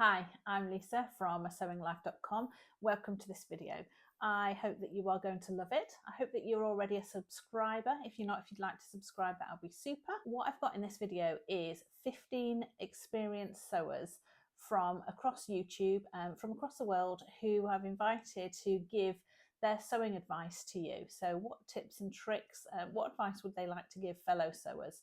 Hi, I'm Lisa from sewnglife.com. Welcome to this video. I hope that you are going to love it. I hope that you're already a subscriber. If you're not, if you'd like to subscribe, that would be super. What I've got in this video is 15 experienced sewers from across YouTube and from across the world who I've invited to give their sewing advice to you. So what tips and tricks, what advice would they like to give fellow sewers?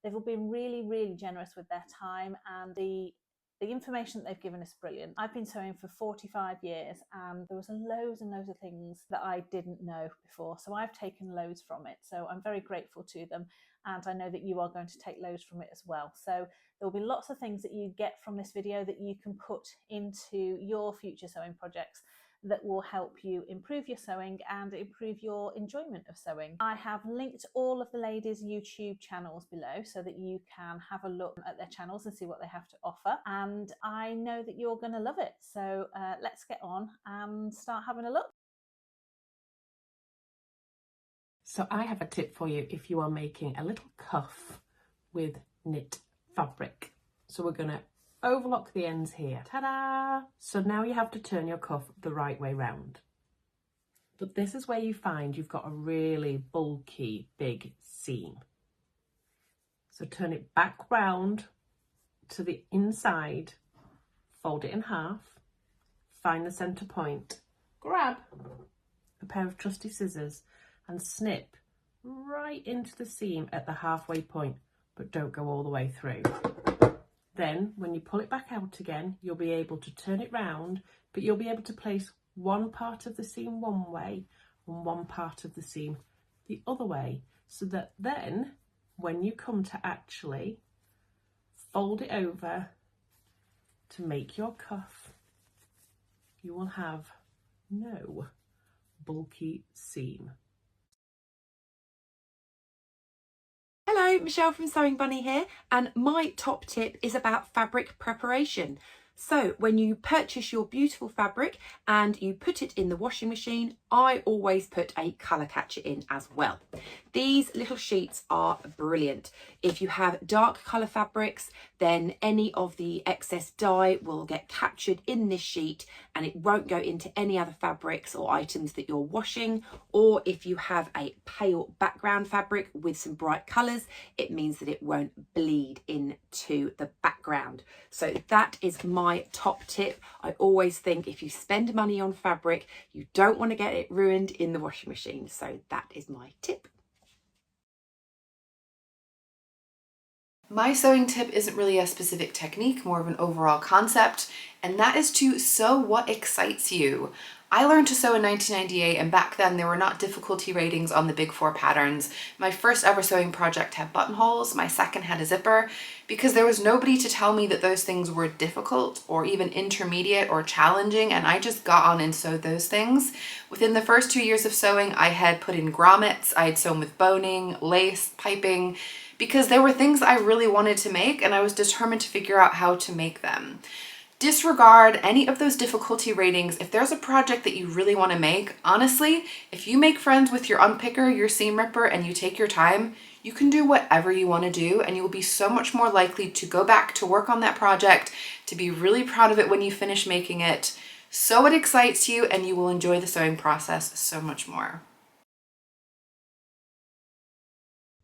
They've all been really generous with their time, and the information that they've given is brilliant. I've been sewing for 45 years and there was loads and loads of things that I didn't know before. So I've taken loads from it. So I'm very grateful to them. And I know that you are going to take loads from it as well. So there will be lots of things that you get from this video that you can put into your future sewing projects that will help you improve your sewing and improve your enjoyment of sewing. I have linked all of the ladies' YouTube channels below so that you can have a look at their channels and see what they have to offer. And I know that you're going to love it. So let's get on and start having a look. So I have a tip for you if you are making a little cuff with knit fabric. So we're going to overlock the ends here. Ta-da! So now you have to turn your cuff the right way round. But this is where you find you've got a really bulky, big seam. So turn it back round to the inside, fold it in half, find the centre point, grab a pair of trusty scissors and snip right into the seam at the halfway point, but don't go all the way through. Then when you pull it back out again, you'll be able to turn it round, but you'll be able to place one part of the seam one way and one part of the seam the other way, so that then when you come to actually fold it over to make your cuff, you will have no bulky seam. Hello, Michelle from Sewing Bunny here, and my top tip is about fabric preparation. So when you purchase your beautiful fabric and you put it in the washing machine, I always put a colour catcher in as well. These little sheets are brilliant. If you have dark colour fabrics, then any of the excess dye will get captured in this sheet and it won't go into any other fabrics or items that you're washing. Or if you have a pale background fabric with some bright colours, it means that it won't bleed into the background. So that is my top tip. I always think if you spend money on fabric, you don't want to get it ruined in the washing machine. So that is my tip. My sewing tip isn't really a specific technique, more of an overall concept, and that is to sew what excites you. I learned to sew in 1998, and back then there were not difficulty ratings on the big 4 patterns. My first ever sewing project had buttonholes, my second had a zipper, because there was nobody to tell me that those things were difficult or even intermediate or challenging, and I just got on and sewed those things. Within the first 2 years of sewing, I had put in grommets, I had sewn with boning, lace, piping, because there were things I really wanted to make and I was determined to figure out how to make them. Disregard any of those difficulty ratings. If there's a project that you really want to make, honestly, if you make friends with your unpicker, your seam ripper, and you take your time, you can do whatever you want to do and you will be so much more likely to go back to work on that project, to be really proud of it when you finish making it. So it excites you and you will enjoy the sewing process so much more.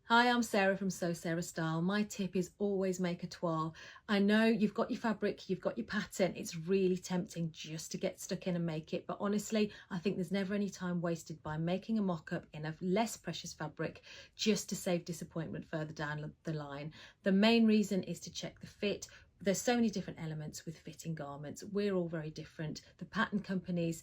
Hi, I'm Sarah from Sew Sarah Style. My tip is always make a toile. I know you've got your fabric, you've got your pattern. It's really tempting just to get stuck in and make it. But honestly, I think there's never any time wasted by making a mock-up in a less precious fabric just to save disappointment further down the line. The main reason is to check the fit. There's so many different elements with fitting garments. We're all very different. The pattern companies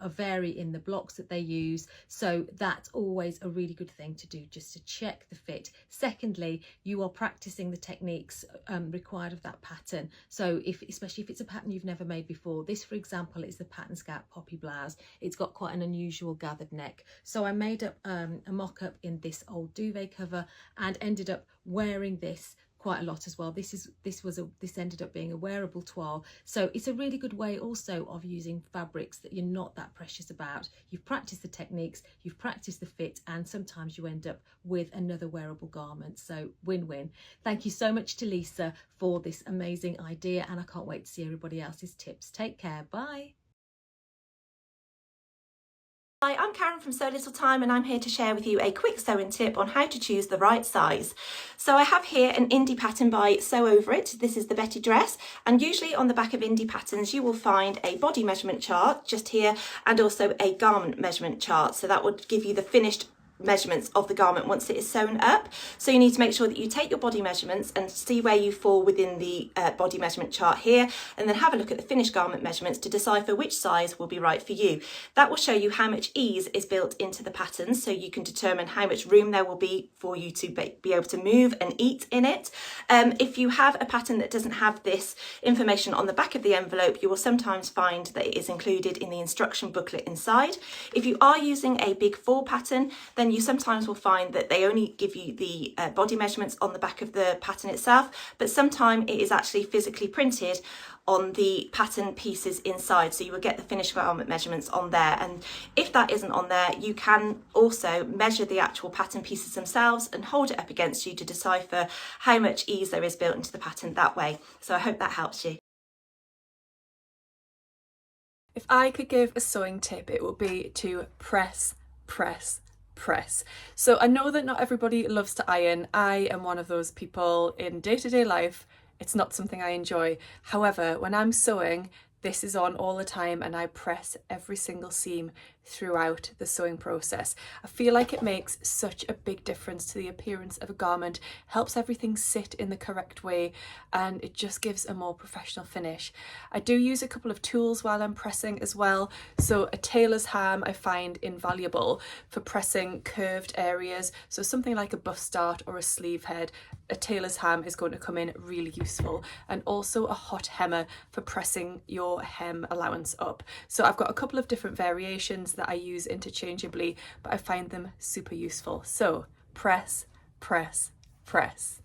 vary in the blocks that they use. So that's always a really good thing to do, just to check the fit. Secondly, you are practicing the techniques required of that pattern. So especially if it's a pattern you've never made before. This, for example, is the Pattern Scout Poppy Blouse. It's got quite an unusual gathered neck. So I made up a mock-up in this old duvet cover and ended up wearing this quite a lot as well. This ended up being a wearable toile, so it's a really good way also of using fabrics that you're not that precious about. You've practiced the techniques, you've practiced the fit, and sometimes you end up with another wearable garment. So win-win. Thank you so much to Lisa for this amazing idea, and I can't wait to see everybody else's tips. Take care. Bye. Hi, I'm Karen from Sew Little Time, and I'm here to share with you a quick sewing tip on how to choose the right size. So I have here an indie pattern by Sew Over It. This is the Betty dress, and usually on the back of indie patterns you will find a body measurement chart just here, and also a garment measurement chart. So that would give you the finished measurements of the garment once it is sewn up. So you need to make sure that you take your body measurements and see where you fall within the body measurement chart here, and then have a look at the finished garment measurements to decipher which size will be right for you. That will show you how much ease is built into the pattern, so you can determine how much room there will be for you to be able to move and eat in it. If you have a pattern that doesn't have this information on the back of the envelope, you will sometimes find that it is included in the instruction booklet inside. If you are using a big 4 pattern, then you sometimes will find that they only give you the body measurements on the back of the pattern itself, but sometimes it is actually physically printed on the pattern pieces inside, so you will get the finished garment measurements on there. And if that isn't on there, you can also measure the actual pattern pieces themselves and hold it up against you to decipher how much ease there is built into the pattern that way. So I hope that helps you. If I could give a sewing tip, it would be to press, press, press. So I know that not everybody loves to iron. I am one of those people. In day-to-day life, it's not something I enjoy. However, when I'm sewing, this is on all the time, and I press every single seam throughout the sewing process. I feel like it makes such a big difference to the appearance of a garment, helps everything sit in the correct way, and it just gives a more professional finish. I do use a couple of tools while I'm pressing as well. So a tailor's ham I find invaluable for pressing curved areas. So something like a bust dart or a sleeve head, a tailor's ham is going to come in really useful. And also a hot hemmer for pressing your hem allowance up. So I've got a couple of different variations that I use interchangeably, but I find them super useful. So press, press, press.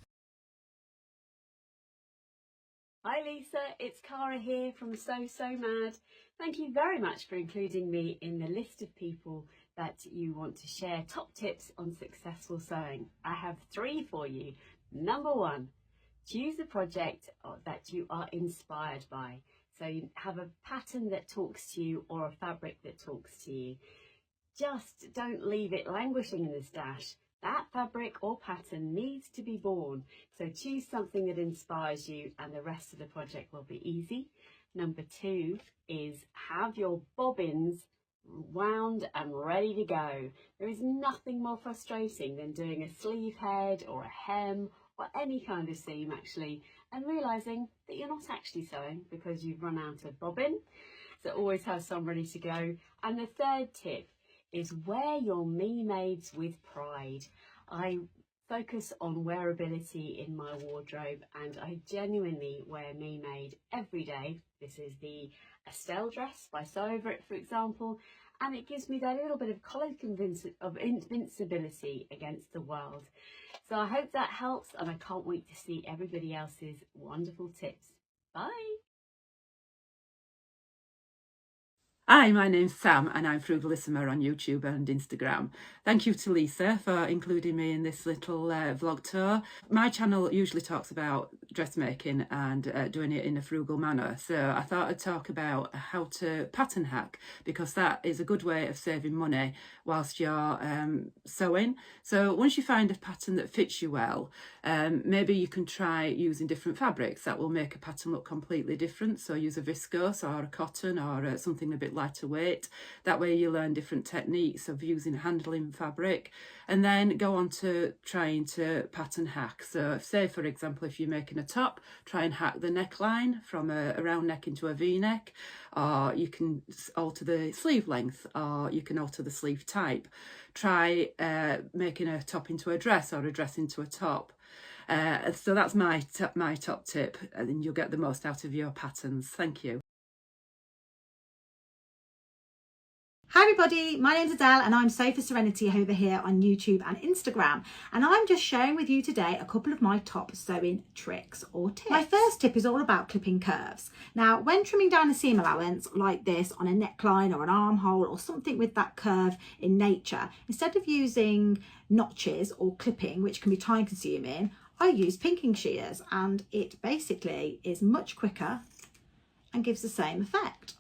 Hi Lisa, it's Cara here from So Mad. Thank you very much for including me in the list of people that you want to share top tips on successful sewing. I have 3 for you. Number 1, choose a project that you are inspired by. So you have a pattern that talks to you or a fabric that talks to you. Just don't leave it languishing in the stash. That fabric or pattern needs to be born. So choose something that inspires you, and the rest of the project will be easy. Number 2 is have your bobbins wound and ready to go. There is nothing more frustrating than doing a sleeve head or a hem or any kind of seam actually, and realising that you're not actually sewing because you've run out of bobbin. So always have some ready to go. And the 3rd tip is wear your Me Mades with pride. I focus on wearability in my wardrobe, and I genuinely wear Me Made every day. This is the Adele dress by Sew Over It, for example, and it gives me that little bit of cloak of invincibility against the world. So I hope that helps, and I can't wait to see everybody else's wonderful tips. Bye! Hi, my name's Sam and I'm Frugalissima on YouTube and Instagram. Thank you to Lisa for including me in this little vlog tour. My channel usually talks about dressmaking and doing it in a frugal manner, so I thought I'd talk about how to pattern hack, because that is a good way of saving money whilst you're sewing. So once you find a pattern that fits you well, maybe you can try using different fabrics that will make a pattern look completely different. So use a viscose or a cotton or something a bit lighter weight. That way you learn different techniques of using handling fabric, and then go on to trying to pattern hack. So say for example, if you're making a top, try and hack the neckline from a round neck into a V-neck, or you can alter the sleeve length, or you can alter the sleeve type. Try making a top into a dress or a dress into a top. So that's my top tip, and then you'll get the most out of your patterns. Thank you. Hi everybody, my name's Adele and I'm Sew for Serenity over here on YouTube and Instagram, and I'm just sharing with you today a couple of my top sewing tricks or tips. My first tip is all about clipping curves. Now, when trimming down a seam allowance like this on a neckline or an armhole or something with that curve in nature, instead of using notches or clipping, which can be time consuming, I use pinking shears, and it basically is much quicker and gives the same effect.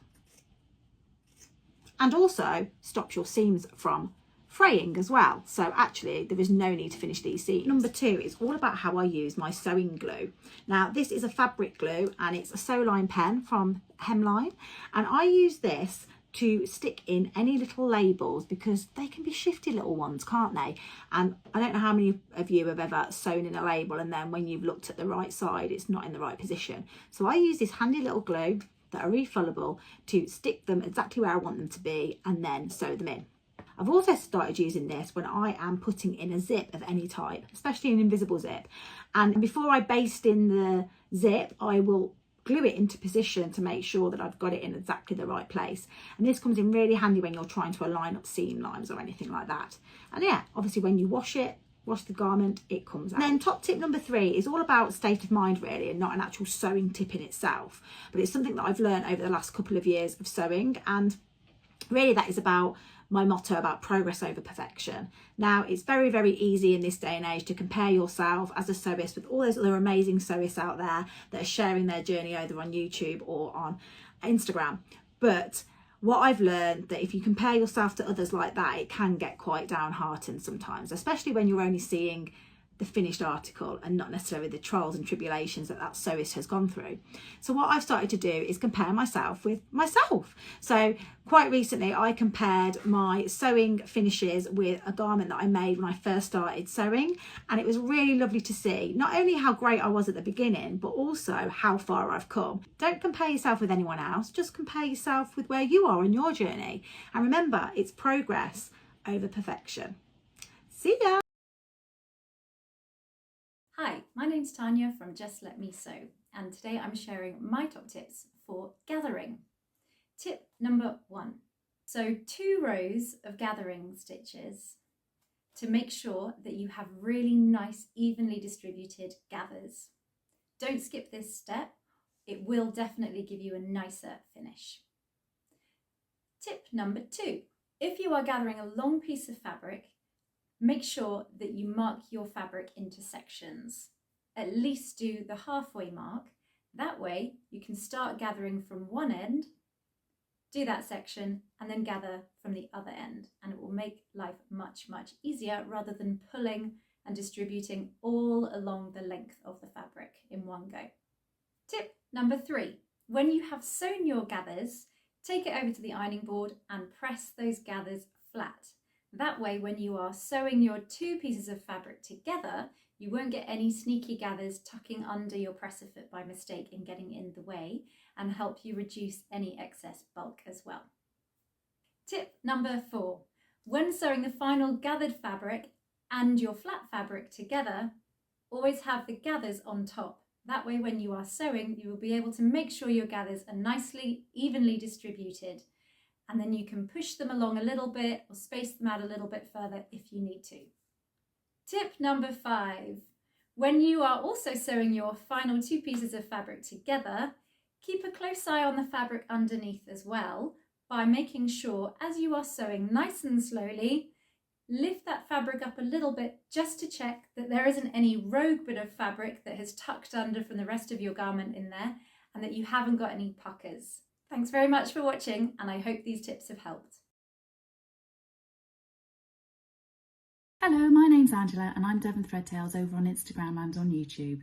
And also stops your seams from fraying as well. So actually there is no need to finish these seams. Number 2 is all about how I use my sewing glue. Now this is a fabric glue and it's a Sewline pen from Hemline, and I use this to stick in any little labels because they can be shifty little ones, can't they? And I don't know how many of you have ever sewn in a label and then when you've looked at the right side it's not in the right position. So I use this handy little glue that are refillable to stick them exactly where I want them to be and then sew them in. I've also started using this when I am putting in a zip of any type, especially an invisible zip. And before I baste in the zip, I will glue it into position to make sure that I've got it in exactly the right place. And this comes in really handy when you're trying to align up seam lines or anything like that. And yeah, obviously when you wash the garment, it comes out. And then top tip number 3 is all about state of mind really, and not an actual sewing tip in itself, but it's something that I've learned over the last couple of years of sewing, and really that is about my motto about progress over perfection. Now it's very, very easy in this day and age to compare yourself as a sewist with all those other amazing sewists out there that are sharing their journey either on YouTube or on Instagram, but what I've learned that if you compare yourself to others like that, it can get quite downhearted sometimes, especially when you're only seeing the finished article and not necessarily the trials and tribulations that sewist has gone through. So what I've started to do is compare myself with myself. So quite recently I compared my sewing finishes with a garment that I made when I first started sewing, and it was really lovely to see not only how great I was at the beginning but also how far I've come. Don't compare yourself with anyone else, just compare yourself with where you are in your journey, and remember, it's progress over perfection. See ya! Hi, my name's Tania from Just Let Me Sew, and today I'm sharing my top tips for gathering. Tip number 1. Sew 2 rows of gathering stitches to make sure that you have really nice, evenly distributed gathers. Don't skip this step, it will definitely give you a nicer finish. Tip number 2. If you are gathering a long piece of fabric, make sure that you mark your fabric into sections. At least do the halfway mark. That way you can start gathering from one end, do that section, and then gather from the other end. And it will make life much, much easier rather than pulling and distributing all along the length of the fabric in one go. Tip number 3. When you have sewn your gathers, take it over to the ironing board and press those gathers flat. That way, when you are sewing your 2 pieces of fabric together, you won't get any sneaky gathers tucking under your presser foot by mistake and getting in the way, and help you reduce any excess bulk as well. Tip number 4. When sewing the final gathered fabric and your flat fabric together, always have the gathers on top. That way, when you are sewing, you will be able to make sure your gathers are nicely, evenly distributed, and then you can push them along a little bit or space them out a little bit further if you need to. Tip number 5. When you are also sewing your final 2 pieces of fabric together, keep a close eye on the fabric underneath as well by making sure as you are sewing nice and slowly, lift that fabric up a little bit just to check that there isn't any rogue bit of fabric that has tucked under from the rest of your garment in there, and that you haven't got any puckers. Thanks very much for watching, and I hope these tips have helped. Hello, my name's Angela and I'm Devon Threadtails over on Instagram and on YouTube.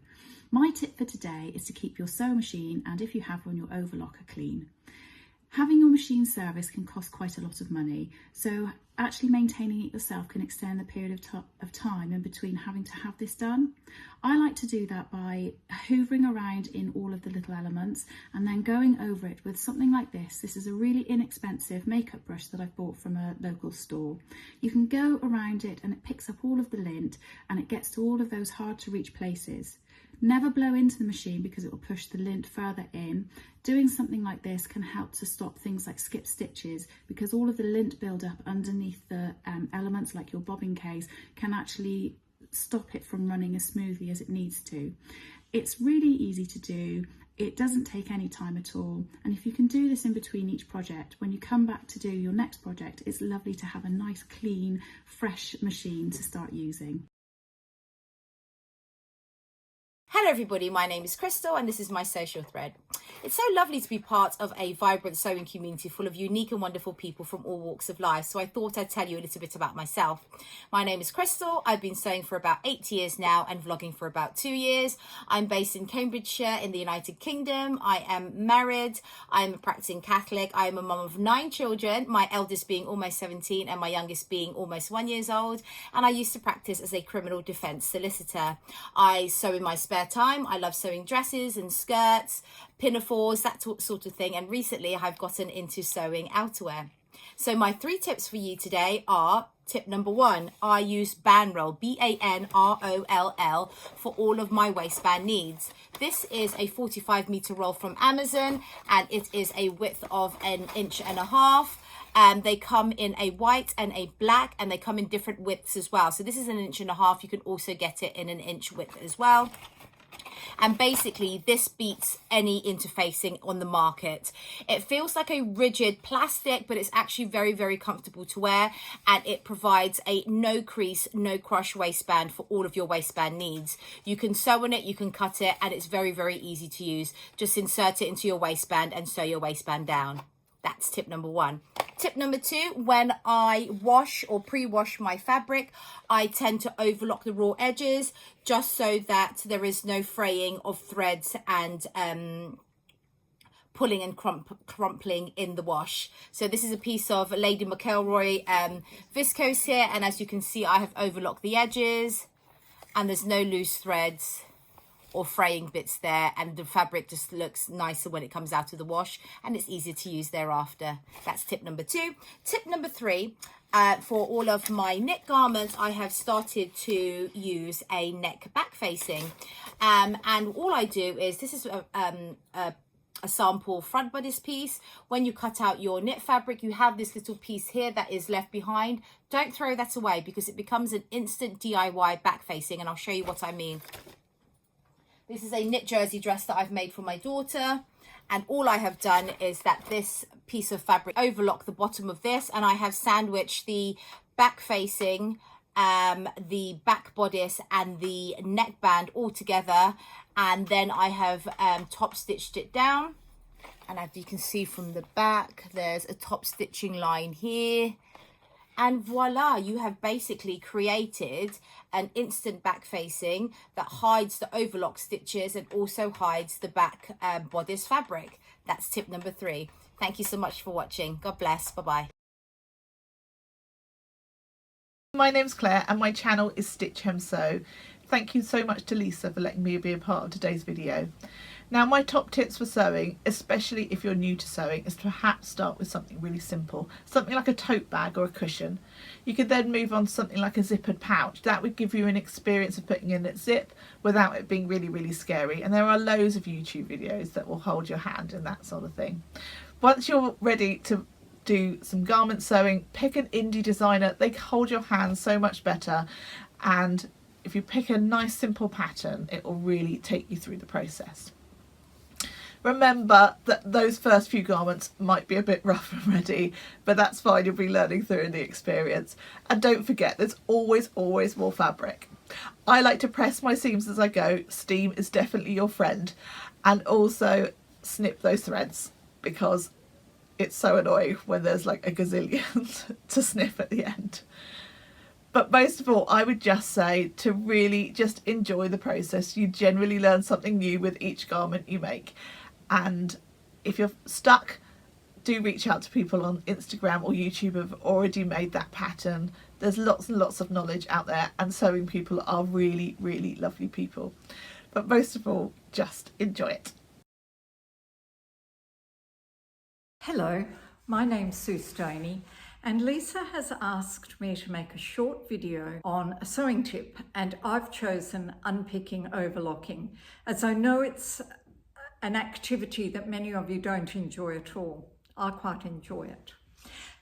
My tip for today is to keep your sewing machine, and if you have one, your overlocker clean. Having your machine serviced can cost quite a lot of money, so actually maintaining it yourself can extend the period of time in between having to have this done. I like to do that by hoovering around in all of the little elements and then going over it with something like this. This is a really inexpensive makeup brush that I've bought from a local store. You can go around it and it picks up all of the lint and it gets to all of those hard to reach places. Never blow into the machine because it will push the lint further in. Doing something like this can help to stop things like skip stitches, because all of the lint buildup underneath the elements like your bobbin case can actually stop it from running as smoothly as it needs to. It's really easy to do. It doesn't take any time at all, and if you can do this in between each project, when you come back to do your next project, it's lovely to have a nice clean fresh machine to start using. Hello everybody, my name is Crystal and this is my social thread. It's so lovely to be part of a vibrant sewing community full of unique and wonderful people from all walks of life, so I thought I'd tell you a little bit about myself. My name is Crystal, I've been sewing for about 8 years now and vlogging for about 2 years. I'm based in Cambridgeshire in the United Kingdom. I am married, I'm a practicing Catholic, I am a mum of 9 children, my eldest being almost 17 and my youngest being almost 1 year old, and I used to practice as a criminal defence solicitor. I sew in my spare time. I love sewing dresses and skirts, pinafores, that sort of thing, and recently I've gotten into sewing outerwear. So my 3 tips for you today are: tip number 1, I use Banroll, B-A-N-R-O-L-L, for all of my waistband needs. This is a 45 meter roll from Amazon and it is a width of 1.5 inches. They come in a white and a black, and they come in different widths as well. So this is 1.5 inches. You can also get it in 1 inch width as well. And basically this beats any interfacing on the market. It feels like a rigid plastic, but it's actually very, very comfortable to wear, and it provides a no crease, no crush waistband for all of your waistband needs. You can sew on it, you can cut it, and it's very, very easy to use. Just insert it into your waistband and sew your waistband down. That's tip number 1. Tip number 2, when I wash or pre-wash my fabric, I tend to overlock the raw edges just so that there is no fraying of threads and pulling and crumpling in the wash. So this is a piece of Lady McElroy viscose here, and as you can see, I have overlocked the edges and there's no loose threads or fraying bits there, and the fabric just looks nicer when it comes out of the wash, and it's easier to use thereafter. That's tip number 2. Tip number 3, for all of my knit garments, I have started to use a neck back facing, and all I do is, this is a sample front bodice piece. When you cut out your knit fabric, you have this little piece here that is left behind. Don't throw that away, because it becomes an instant DIY back facing, and I'll show you what I mean. This is a knit jersey dress that I've made for my daughter, and all I have done is that this piece of fabric overlock the bottom of this, and I have sandwiched the back facing, the back bodice and the neckband all together, and then I have top stitched it down, and as you can see from the back, there's a top stitching line here. And voila, you have basically created an instant back facing that hides the overlock stitches and also hides the back bodice fabric. That's tip number 3. Thank you so much for watching. God bless. Bye-bye. My name's Claire and my channel is Stitch Hem Sew. Thank you so much to Lisa for letting me be a part of today's video. Now, my top tips for sewing, especially if you're new to sewing, is to perhaps start with something really simple, something like a tote bag or a cushion. You could then move on to something like a zippered pouch. That would give you an experience of putting in a zip without it being really, really scary. And there are loads of YouTube videos that will hold your hand and that sort of thing. Once you're ready to do some garment sewing, pick an indie designer. They hold your hand so much better, and if you pick a nice simple pattern, it will really take you through the process. Remember that those first few garments might be a bit rough and ready, but that's fine, you'll be learning through the experience. And don't forget, there's always more fabric. I like to press my seams as I go. Steam is definitely your friend. And also snip those threads, because it's so annoying when there's like a gazillion to snip at the end. But most of all, I would just say to really just enjoy the process. You generally learn something new with each garment you make. And if you're stuck, do reach out to people on Instagram or YouTube who have already made that pattern. There's lots and lots of knowledge out there, and sewing people are really, really lovely people. But most of all, just enjoy it. Hello, my name's Sue Stoney, And Lisa has asked me to make a short video on a sewing tip, and I've chosen unpicking overlocking, as I know it's an activity that many of you don't enjoy at all. I quite enjoy it.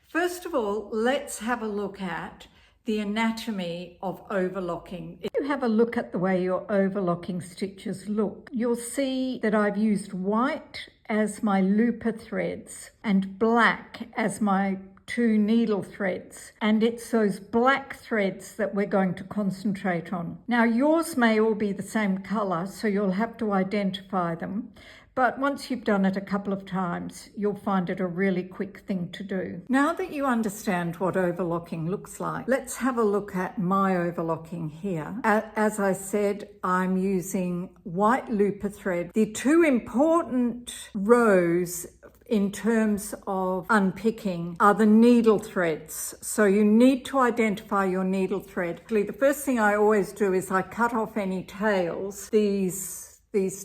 First of all, let's have a look at the anatomy of overlocking. If you have a look at the way your overlocking stitches look, you'll see that I've used white as my looper threads and black as my 2 needle threads, and it's those black threads that we're going to concentrate on. Now yours may all be the same colour, so you'll have to identify them, but once you've done it a couple of times, you'll find it a really quick thing to do. Now that you understand what overlocking looks like, let's have a look at my overlocking here. As I said, I'm using white looper thread. The 2 important rows in terms of unpicking are the needle threads. So you need to identify your needle thread. The first thing I always do is I cut off any tails, these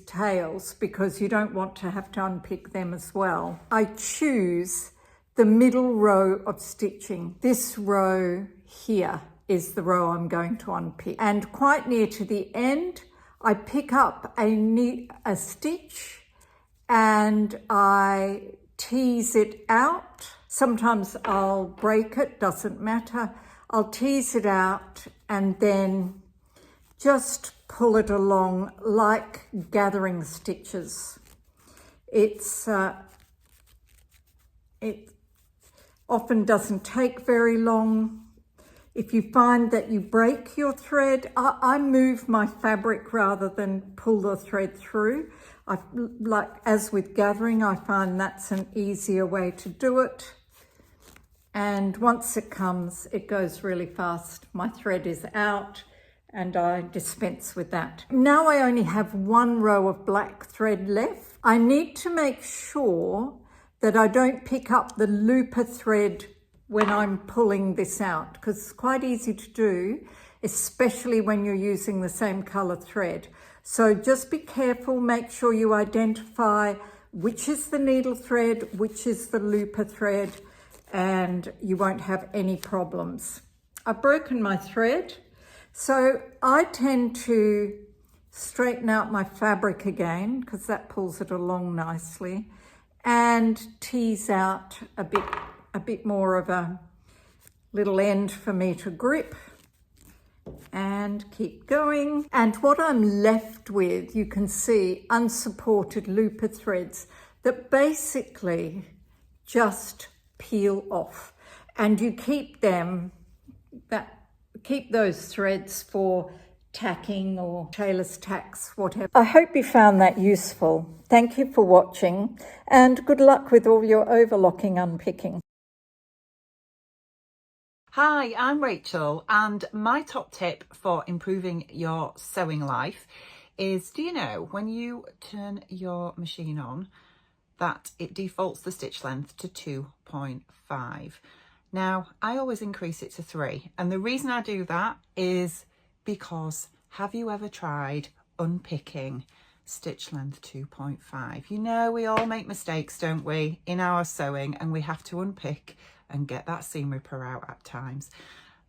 tails, because you don't want to have to unpick them as well. I choose the middle row of stitching. This row here is the row I'm going to unpick. And quite near to the end, I pick up a stitch and I tease it out. Sometimes I'll break it, doesn't matter. I'll tease it out and then just pull it along like gathering stitches. It often doesn't take very long. If you find that you break your thread, I move my fabric rather than pull the thread through. Like as with gathering, I find that's an easier way to do it. And once it comes, it goes really fast. My thread is out and I dispense with that. Now I only have 1 row of black thread left. I need to make sure that I don't pick up the looper thread when I'm pulling this out, because it's quite easy to do, especially when you're using the same colour thread. So just be careful, make sure you identify which is the needle thread, which is the looper thread, and you won't have any problems. I've broken my thread, so I tend to straighten out my fabric again, because that pulls it along nicely, and tease out a bit more of a little end for me to grip, and keep going. And what I'm left with, you can see unsupported looper threads that basically just peel off, and you keep those threads for tacking or tailor's tacks, whatever. I hope you found that useful. Thank you for watching, and good luck with all your overlocking unpicking. Hi, I'm Rachel, and my top tip for improving your sewing life is, do you know when you turn your machine on that it defaults the stitch length to 2.5? Now, I always increase it to 3, and the reason I do that is because, have you ever tried unpicking stitch length 2.5? You know, we all make mistakes, don't we, in our sewing, and we have to unpick and get that seam ripper out at times.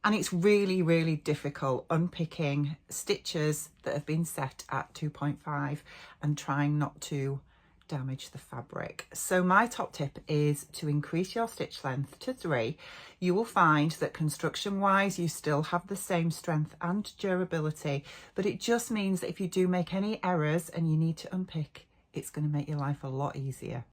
And it's really, really difficult unpicking stitches that have been set at 2.5 and trying not to damage the fabric. So my top tip is to increase your stitch length to 3. You will find that construction wise you still have the same strength and durability, but it just means that if you do make any errors and you need to unpick, it's going to make your life a lot easier.